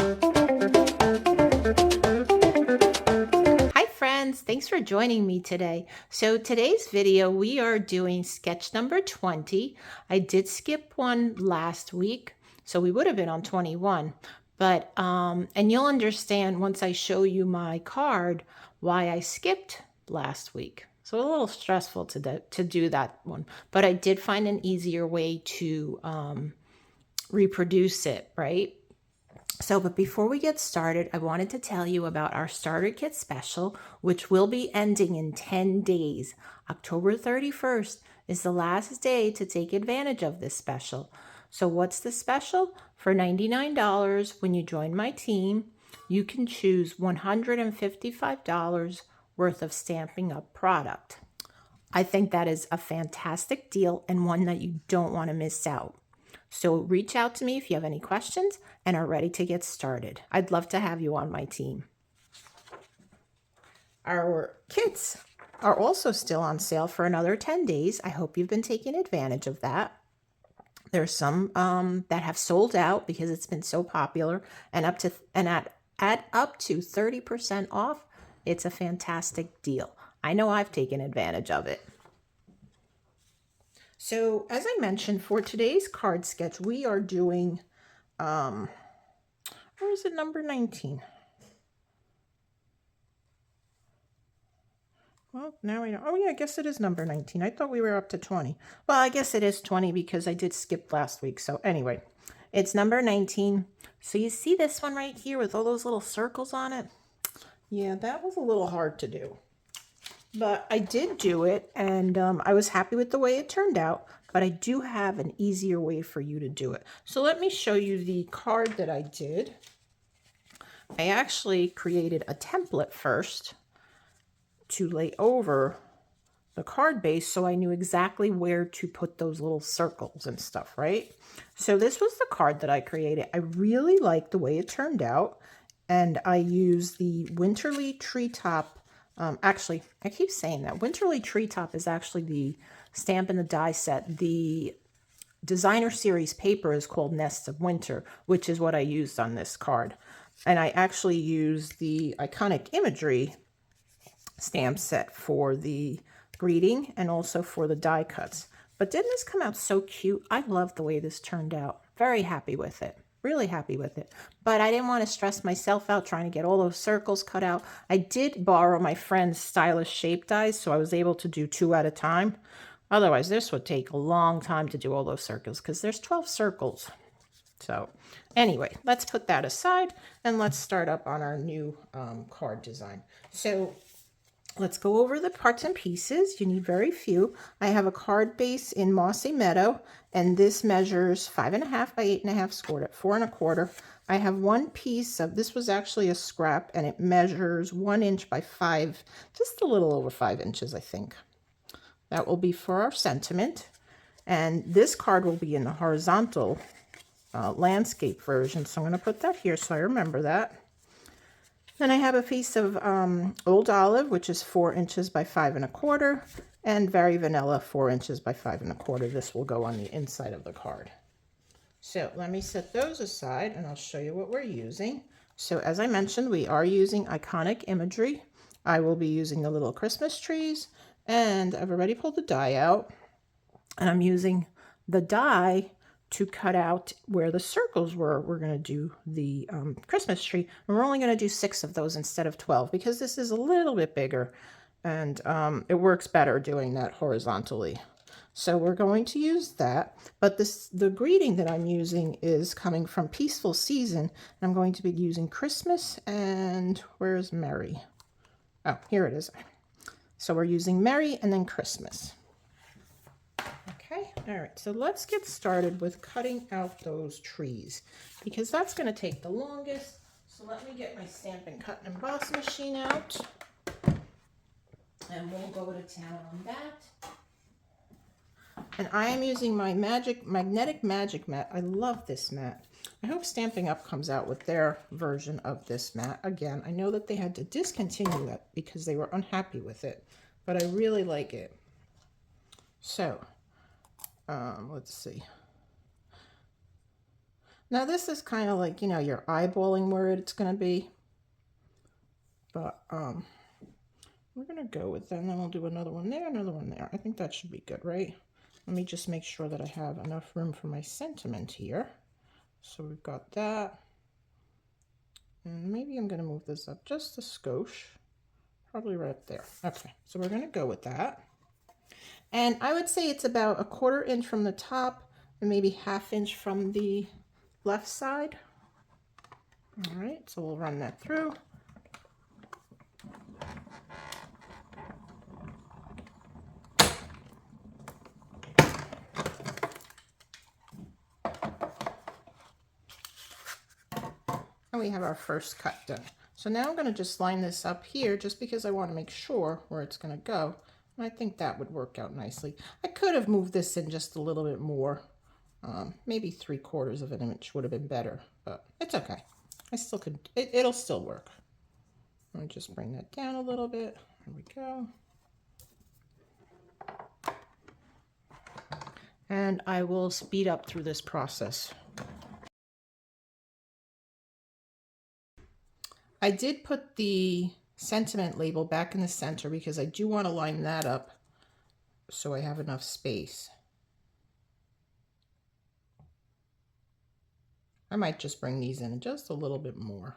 Hi friends, thanks for joining me today. So today's video, we are doing sketch number 20. I did skip one last week, so we would have been on 21. But, and you'll understand once I show you my card why I skipped last week. So a little stressful to do that one, but I did find an easier way to reproduce it, right? So, but before we get started, I wanted to tell you about our starter kit special, which will be ending in 10 days. October 31st is the last day to take advantage of this special. So what's the special? For $99, when you join my team, you can choose $155 worth of Stampin' Up product. I think that is a fantastic deal and one that you don't want to miss out. So reach out to me if you have any questions and are ready to get started. I'd love to have you on my team. Our kits are also still on sale for another 10 days. I hope you've been taking advantage of that. There's some that have sold out because it's been so popular, and at up to 30% off. It's a fantastic deal. I know I've taken advantage of it. So as I mentioned, for today's card sketch, we are doing, where is it, number 19? Well, now we know. Oh yeah, I guess it is number 19. I thought we were up to 20. Well, I guess it is 20 because I did skip last week. So anyway, it's number 19. So you see this one right here with all those little circles on it? Yeah, that was a little hard to do. But I did do it, and I was happy with the way it turned out, but I do have an easier way for you to do it. So let me show you the card that I did. I actually created a template first to lay over the card base so I knew exactly where to put those little circles and stuff, right? So this was the card that I created. I really like the way it turned out, and I used the Winterly Treetop. Actually, I keep saying that. Winterly Treetop is actually the stamp in the die set. The designer series paper is called Nests of Winter, which is what I used on this card. And I actually used the Iconic Imagery stamp set for the greeting and also for the die cuts. But didn't this come out so cute? I love the way this turned out. Very happy with it. Really happy with it. But I didn't want to stress myself out trying to get all those circles cut out. I did borrow my friend's stylish shape dies, so I was able to do 2 at a time. Otherwise, this would take a long time to do all those circles because there's 12 circles. So anyway, let's put that aside and let's start up on our new card design. So let's go over the parts and pieces. You need very few. I have a card base in Mossy Meadow, and this measures 5.5 by 8.5, scored at 4 1/4. I have one piece of, this was actually a scrap, and it measures 1 inch by 5, just a little over 5 inches, I think. That will be for our sentiment. And this card will be in the horizontal landscape version. So I'm going to put that here so I remember that. Then I have a piece of Old Olive, which is 4 inches by 5 1/4, and Very Vanilla, 4 inches by 5 1/4. This will go on the inside of the card. So let me set those aside and I'll show you what we're using. So as I mentioned, we are using Iconic Imagery. I will be using the little Christmas trees, and I've already pulled the die out, and I'm using the die to cut out where the circles were. We're going to do the Christmas tree, and we're only going to do 6 of those instead of 12 because this is a little bit bigger, and it works better doing that horizontally. So we're going to use that, but the greeting that I'm using is coming from Peaceful Season, and I'm going to be using Christmas, and where's Merry? Oh, here it is. So we're using Merry and then Christmas. Okay, all right, so let's get started with cutting out those trees because that's going to take the longest. So let me get my Stampin' Cut and Emboss machine out, and we'll go to town on that. And I am using my Magnetic Magic mat. I love this mat. I hope Stampin' Up comes out with their version of this mat. Again, I know that they had to discontinue it because they were unhappy with it, but I really like it. So let's see. Now this is kind of like, you know, you're eyeballing where it's going to be. But we're going to go with that, and then we'll do another one there, another one there. I think that should be good, right? Let me just make sure that I have enough room for my sentiment here. So we've got that. And maybe I'm going to move this up just a skosh. Probably right there. Okay, so we're going to go with that. And I would say it's about a 1/4 inch from the top and maybe 1/2 inch from the left side. All right, so we'll run that through. And we have our first cut done. So now I'm going to just line this up here just because I want to make sure where it's going to go. And I think that would work out nicely. I could have moved this in just a little bit more. Maybe 3/4 of an inch would have been better, but it's okay. I still could, it'll still work. Let me just bring that down a little bit. There we go. And I will speed up through this process. I did put the sentiment label back in the center because I do want to line that up so I have enough space. I might just bring these in just a little bit more.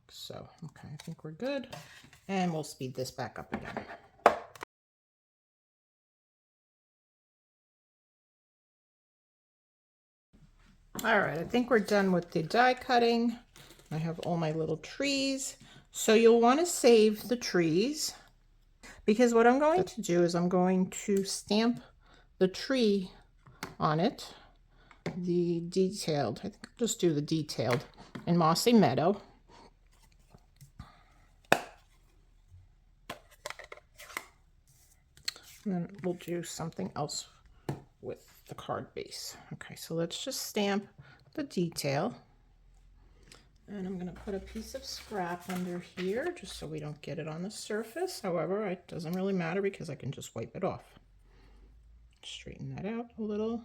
So, okay, I think we're good. And we'll speed this back up again. All right, I think we're done with the die cutting. I have all my little trees. So you'll want to save the trees because what I'm going to do is I'm going to stamp the tree on it. The detailed, I think I'll just do the detailed in Mossy Meadow. And then we'll do something else with the card base. Okay, so let's just stamp the detail. And I'm going to put a piece of scrap under here just so we don't get it on the surface. However, it doesn't really matter because I can just wipe it off. Straighten that out a little.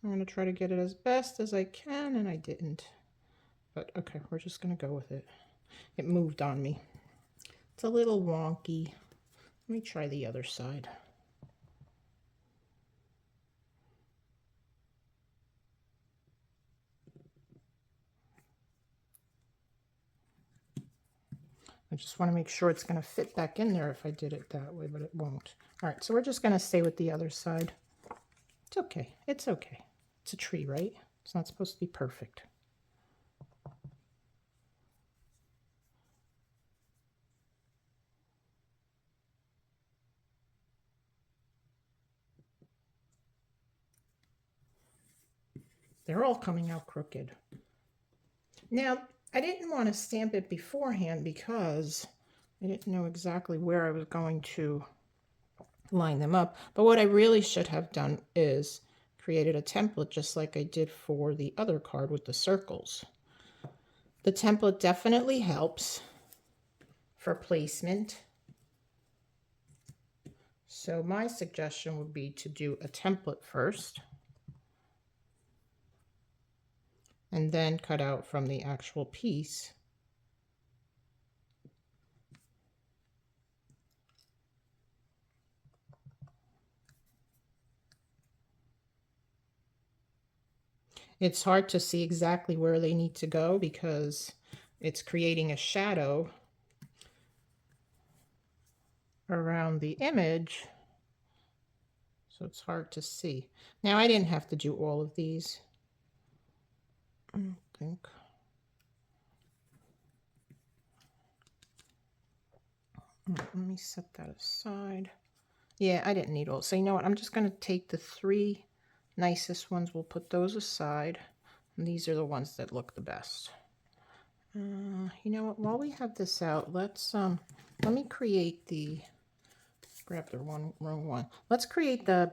I'm going to try to get it as best as I can, and I didn't. But okay, we're just going to go with it. It moved on me. It's a little wonky. Let me try the other side. I just want to make sure it's going to fit back in there if I did it that way, but it won't. All right, so we're just going to stay with the other side. It's okay. It's okay. It's a tree, right? It's not supposed to be perfect. They're all coming out crooked. Now, I didn't want to stamp it beforehand because I didn't know exactly where I was going to line them up. But what I really should have done is created a template just like I did for the other card with the circles. The template definitely helps for placement. So my suggestion would be to do a template first and then cut out from the actual piece. It's hard to see exactly where they need to go because it's creating a shadow around the image, so it's hard to see. Now, I didn't have to do all of these, I don't think. Let me set that aside. Yeah, I didn't need all. So you know what? I'm just going to take the 3 nicest ones. We'll put those aside. And these are the ones that look the best. You know what? While we have this out, let's let me create the. Grab the wrong one. Let's create the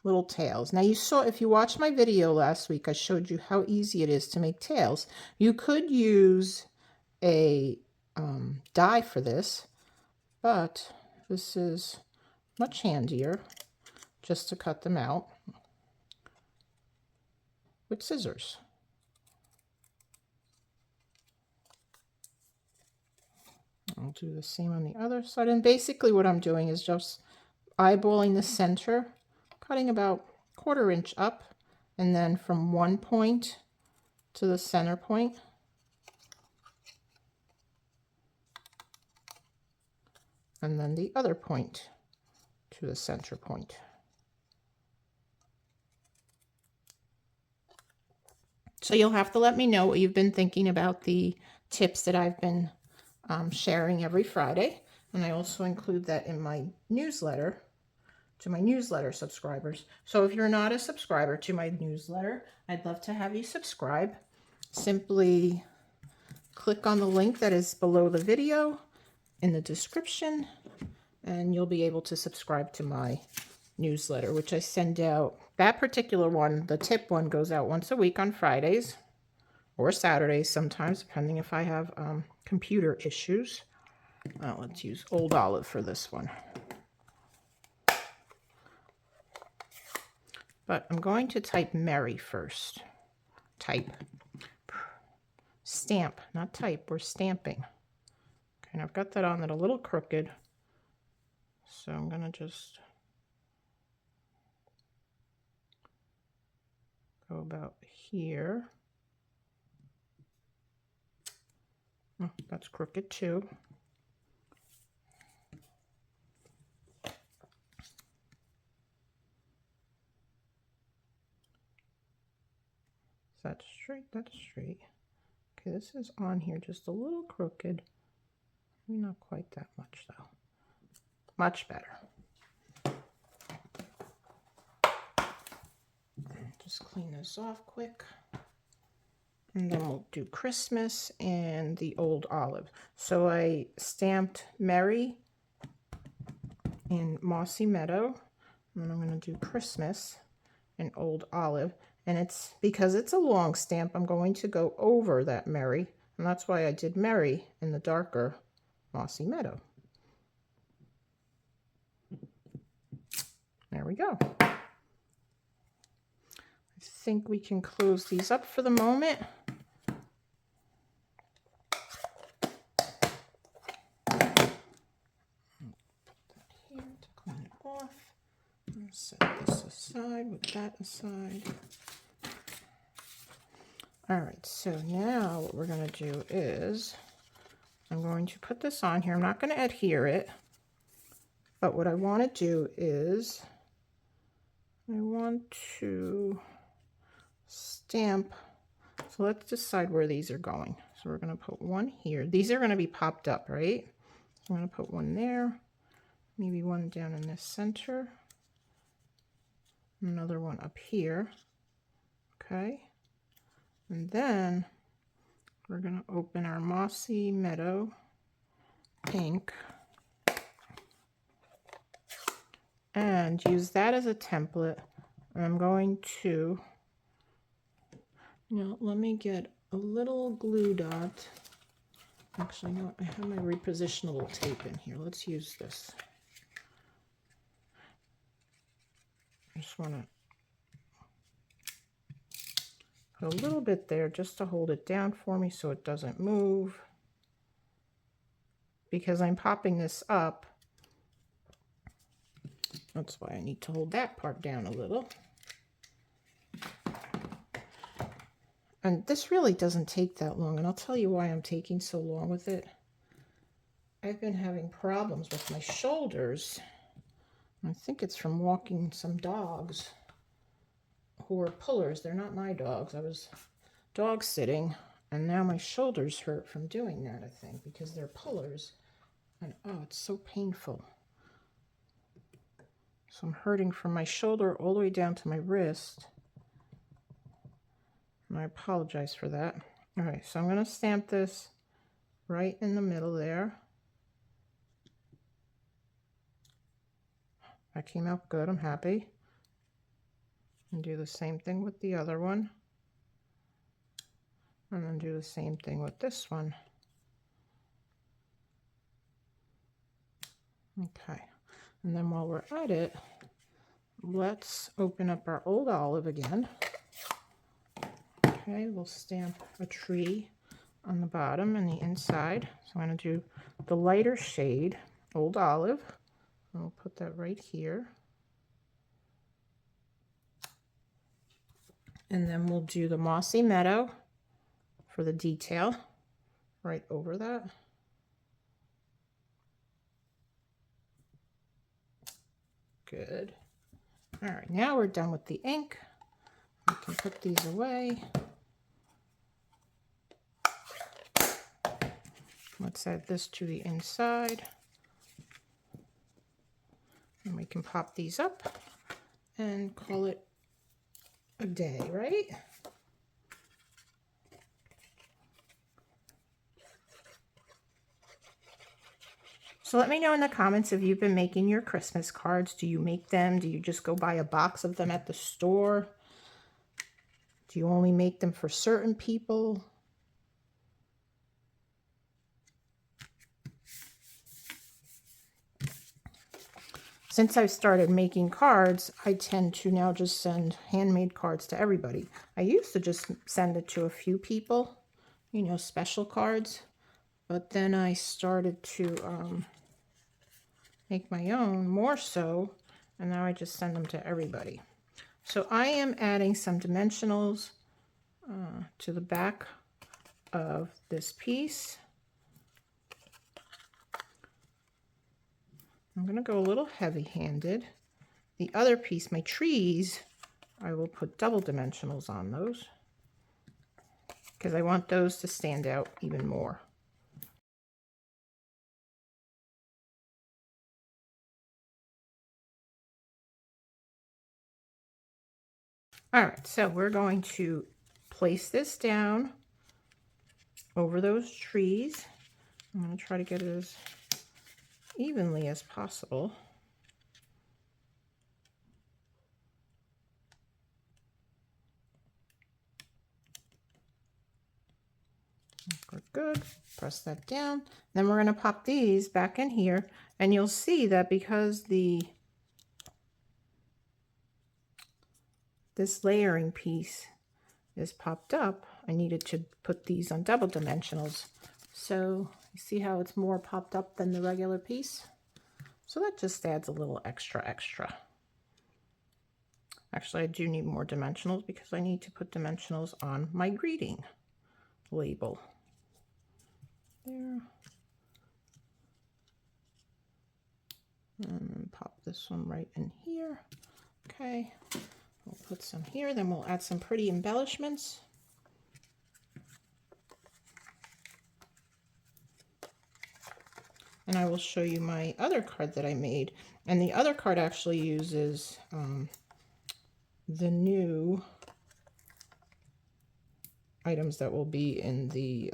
little tails. Now you saw, if you watched my video last week, I showed you how easy it is to make tails. You could use a die for this, but this is much handier just to cut them out. with scissors. I'll do the same on the other side. And basically what I'm doing is just eyeballing the center, cutting about 1/4 inch up, and then from one point to the center point. And then the other point to the center point. So you'll have to let me know what you've been thinking about the tips that I've been sharing every Friday. And I also include that in my newsletter to my newsletter subscribers. So if you're not a subscriber to my newsletter, I'd love to have you subscribe. Simply click on the link that is below the video in the description, and you'll be able to subscribe to my newsletter, which I send out. That particular one, the tip one, goes out once a week on Fridays or Saturdays sometimes, depending if I have computer issues. Let's use Old Olive for this one. But I'm going to type Merry first. Type. Stamp, not type, we're stamping. Okay, and I've got that on it a little crooked. So I'm going to just go about here. Oh, that's crooked too. That's straight, that's straight. Okay, this is on here just a little crooked. Maybe not quite that much though. Much better. Just clean this off quick. And then we'll do Christmas and the Old Olive. So I stamped Merry in Mossy Meadow. And then I'm going to do Christmas and Old Olive. And it's because it's a long stamp, I'm going to go over that Merry. And that's why I did Merry in the darker Mossy Meadow. There we go. I think we can close these up for the moment. Put that here to clean it off. And set this aside with that aside. All right, so now what we're going to do is I'm going to put this on here. I'm not going to adhere it, but what I want to do is I want to stamp. So let's decide where these are going. So we're going to put one here. These are going to be popped up, right? I'm going to put one there, maybe one down in this center, another one up here. Okay. And then we're going to open our Mossy Meadow ink and use that as a template. And I'm going to, let me get a little glue dot. Actually, no, I have my repositionable tape in here. Let's use this. I just want to put a little bit there just to hold it down for me so it doesn't move. Because I'm popping this up, that's why I need to hold that part down a little. And this really doesn't take that long, and I'll tell you why I'm taking so long with it. I've been having problems with my shoulders. I think it's from walking some dogs who are pullers. They're not my dogs. I was dog sitting, and now my shoulders hurt from doing that, I think, because they're pullers. And oh, it's so painful. So I'm hurting from my shoulder all the way down to my wrist. And I apologize for that. All right, so I'm going to stamp this right in the middle there. That came out good. I'm happy. And do the same thing with the other one. And then do the same thing with this one. Okay. And then while we're at it, let's open up our Old Olive again. Okay, we'll stamp a tree on the bottom and the inside. So I'm going to do the lighter shade, Old Olive. And we'll put that right here. And then we'll do the Mossy Meadow for the detail right over that. Good. All right, now we're done with the ink. We can put these away. Let's add this to the inside. And we can pop these up and call it a day, right? So let me know in the comments if you've been making your Christmas cards. Do you make them? Do you just go buy a box of them at the store? Do you only make them for certain people? Since I've started making cards, I tend to now just send handmade cards to everybody. I used to just send it to a few people, you know, special cards. But then I started to make my own more so, and now I just send them to everybody. So I am adding some dimensionals to the back of this piece. I'm going to go a little heavy-handed. The other piece, my trees, I will put double dimensionals on those because I want those to stand out even more. All right, so we're going to place this down over those trees. I'm going to try to get it as evenly as possible. We're good. Press that down. Then we're going to pop these back in here, and you'll see that because this layering piece is popped up, I needed to put these on double dimensionals. So you see how it's more popped up than the regular piece? So that just adds a little extra. Actually, I do need more dimensionals because I need to put dimensionals on my greeting label. There. And then pop this one right in here. Okay. We'll put some here, then we'll add some pretty embellishments. And I will show you my other card that I made. And the other card actually uses the new items that will be in the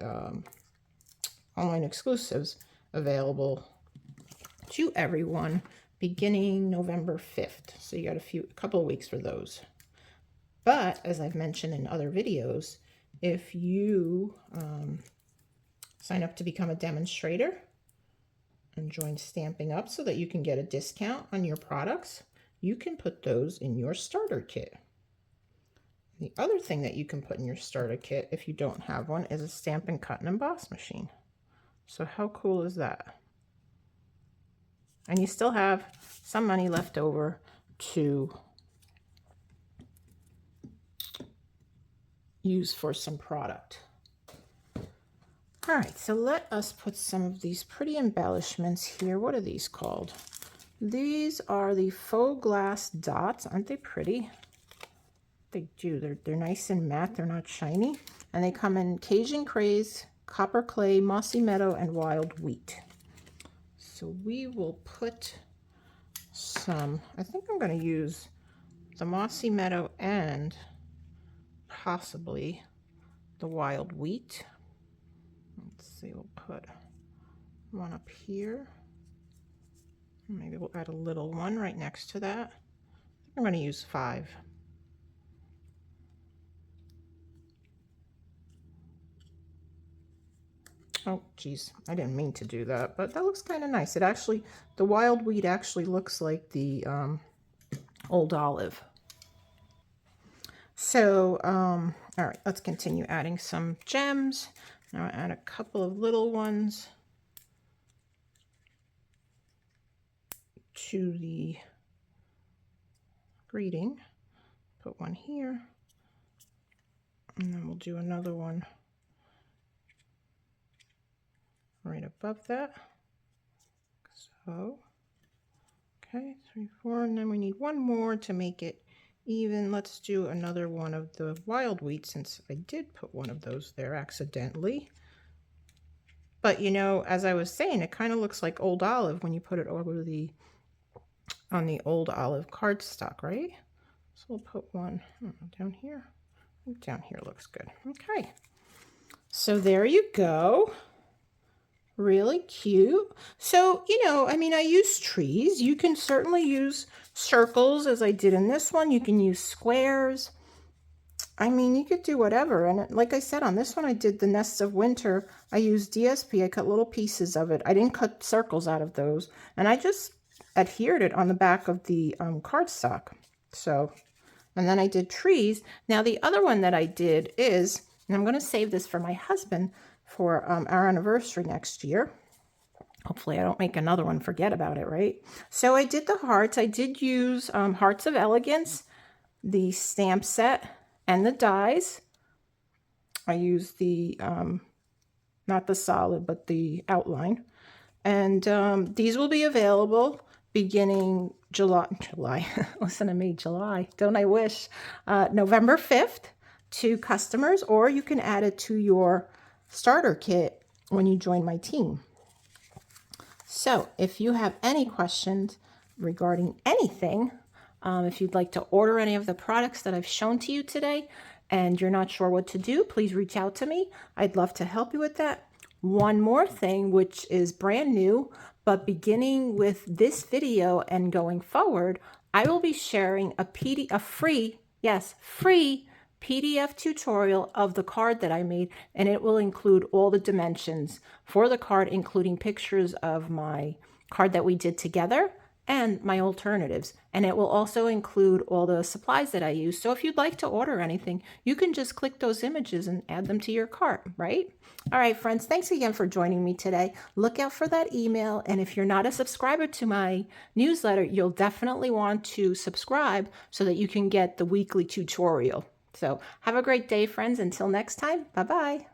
online exclusives available to everyone beginning November 5th. So you got a couple of weeks for those. But as I've mentioned in other videos, if you sign up to become a demonstrator and join Stamping Up so that you can get a discount on your products, you can put those in your starter kit. The other thing that you can put in your starter kit if you don't have one is a stamp and cut and emboss machine. So how cool is that? And you still have some money left over to use for some product. All right, so let us put some of these pretty embellishments here. What are these called? These are the faux glass dots. Aren't they pretty? They do. They're nice and matte. They're not shiny. And they come in Cajun Craze, Copper Clay, Mossy Meadow, and Wild Wheat. So we will put some, I think I'm going to use the Mossy Meadow and possibly the Wild Wheat. Let's see, we'll put one up here. Maybe we'll add a little one right next to that. I'm going to use 5. Oh, geez, I didn't mean to do that, but that looks kind of nice. It actually, the Wild Wheat actually looks like the Old Olive. So, all right, let's continue adding some gems. Now I add a couple of little ones to the greeting. Put one here, and then we'll do another one right above that. So, okay, 3, 4, and then we need one more to make it even. Let's do another one of the wild wheat, since I did put one of those there accidentally. But you know, as I was saying, it kind of looks like old olive when you put it over on the old olive cardstock, right? So we'll put one down here. I think down here looks good. Okay. So there you go. Really cute. So, you know, I mean, I use trees. You can certainly use circles as I did in this one. You can use squares. I mean, you could do whatever. And like I said, on this one, I did the nests of winter. I used DSP. I cut little pieces of it. I didn't cut circles out of those. And I just adhered it on the back of the cardstock. So, and then I did trees. Now, the other one that I did is, and I'm going to save this for my husband for our anniversary next year. Hopefully I don't make another one, forget about it, right? So I did the hearts. I did use Hearts of Elegance, the stamp set, and the dies. I used the, not the solid, but the outline. And these will be available beginning July, listen to me, July, don't I wish, November 5th to customers, or you can add it to your starter kit when you join my team. So if you have any questions regarding anything, if you'd like to order any of the products that I've shown to you today and you're not sure what to do, please reach out to me. I'd love to help you with that. One more thing, which is brand new, but beginning with this video and going forward, I will be sharing a free PDF tutorial of the card that I made, and it will include all the dimensions for the card, including pictures of my card that we did together and my alternatives. And it will also include all the supplies that I use. So if you'd like to order anything, you can just click those images and add them to your cart, right? All right, friends, thanks again for joining me today. Look out for that email. And if you're not a subscriber to my newsletter, you'll definitely want to subscribe so that you can get the weekly tutorial. So have a great day, friends. Until next time, bye-bye.